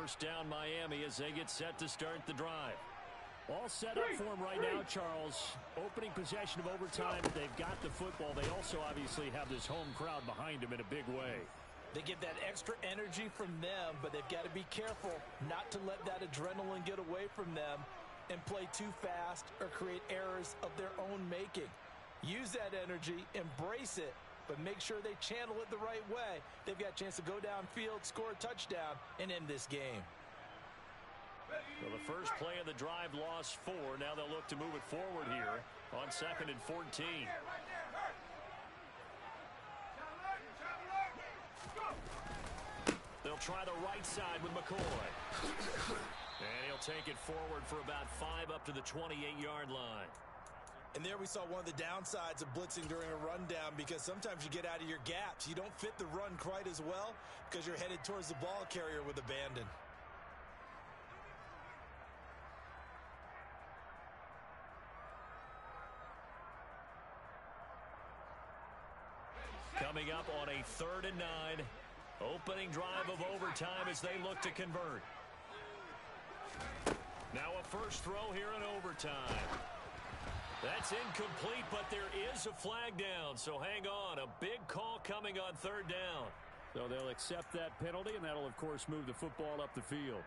first down Miami as they get set to start the drive. All set up for them right now, Charles. Opening possession of overtime. They've got the football. They also obviously have this home crowd behind them in a big way. They get that extra energy from them, but they've got to be careful not to let that adrenaline get away from them and play too fast or create errors of their own making. Use that energy, embrace it, but make sure they channel it the right way. They've got a chance to go downfield, score a touchdown, and end this game. Well, the first play of the drive lost 4. Now they'll look to move it forward here on 2nd and 14. They'll try the right side with McCoy. And he'll take it forward for about 5 up to the 28-yard line. And there we saw one of the downsides of blitzing during a rundown, because sometimes you get out of your gaps. You don't fit the run quite as well because you're headed towards the ball carrier with abandon. Coming up on a 3rd and 9. Opening drive of overtime as they look to convert. Now a first throw here in overtime. That's incomplete, but there is a flag down, so hang on. A big call coming on 3rd down. So they'll accept that penalty, and that'll, of course, move the football up the field.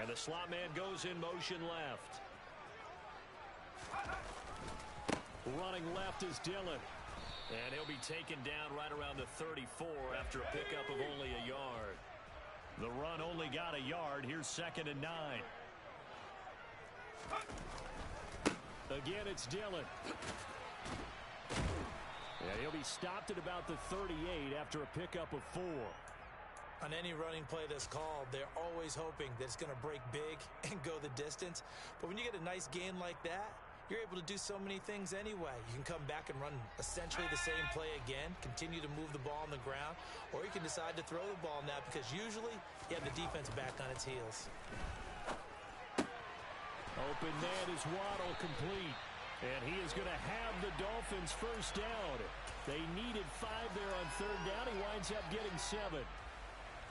And the slot man goes in motion left. Running left is Dillon. And he'll be taken down right around the 34 after a pickup of only a yard. The run only got a yard. Here's 2nd and 9. Again, it's Dillon. And he'll be stopped at about the 38 after a pickup of 4. On any running play that's called, they're always hoping that it's going to break big and go the distance. But when you get a nice gain like that, you're able to do so many things anyway. You can come back and run essentially the same play again, continue to move the ball on the ground, or you can decide to throw the ball now, because usually you have the defense back on its heels. Open man is Waddle, complete. And he is going to have the Dolphins first down. They needed 5 there on 3rd down. He winds up getting 7.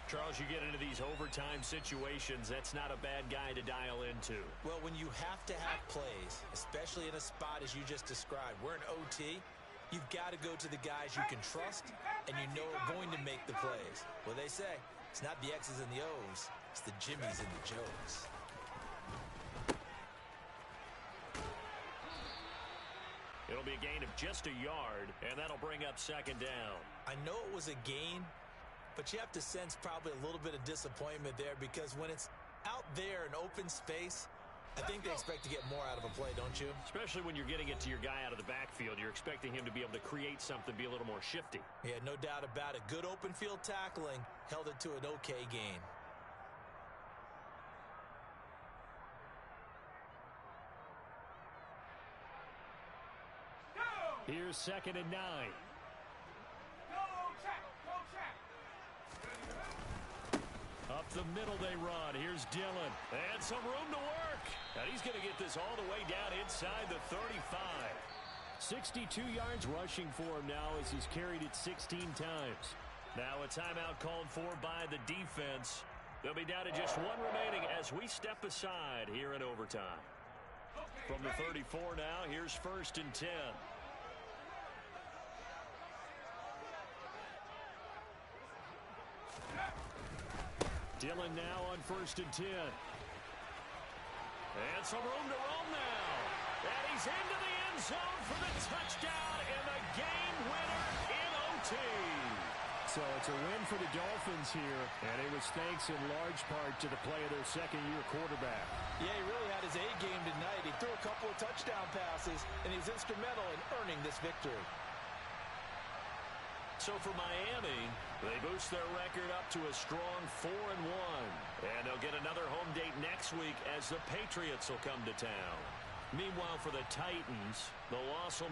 Charles, you get into these overtime situations, that's not a bad guy to dial into. Well, when you have to have plays, especially in a spot as you just described, we're in OT, you've got to go to the guys you can trust and you know are going to make the plays. Well, they say it's not the X's and the O's, it's the Jimmies and the Joes. It'll be a gain of just a yard, and that'll bring up 2nd down. I know it was a gain, but you have to sense probably a little bit of disappointment there, because when it's out there in open space, I think they expect to get more out of a play, don't you? Especially when you're getting it to your guy out of the backfield. You're expecting him to be able to create something, be a little more shifty. Yeah, no doubt about it. Good open field tackling held it to an okay gain. Here's 2nd and 9. Up the middle they run. Here's Dillon. And some room to work. And he's going to get this all the way down inside the 35. 62 yards rushing for him now as he's carried it 16 times. Now a timeout called for by the defense. They'll be down to just 1 remaining as we step aside here in overtime. From the 34 now, here's 1st and 10. Dillon now on 1st and 10. And some room to roam now. And he's into the end zone for the touchdown and the game winner in OT. So it's a win for the Dolphins here, and it was thanks in large part to the play of their 2nd-year quarterback. Yeah, he really had his A game tonight. He threw a couple of touchdown passes, and he's instrumental in earning this victory. So for Miami, they boost their record up to a strong 4-1. And they'll get another home date next week as the Patriots will come to town. Meanwhile, for the Titans, the loss will move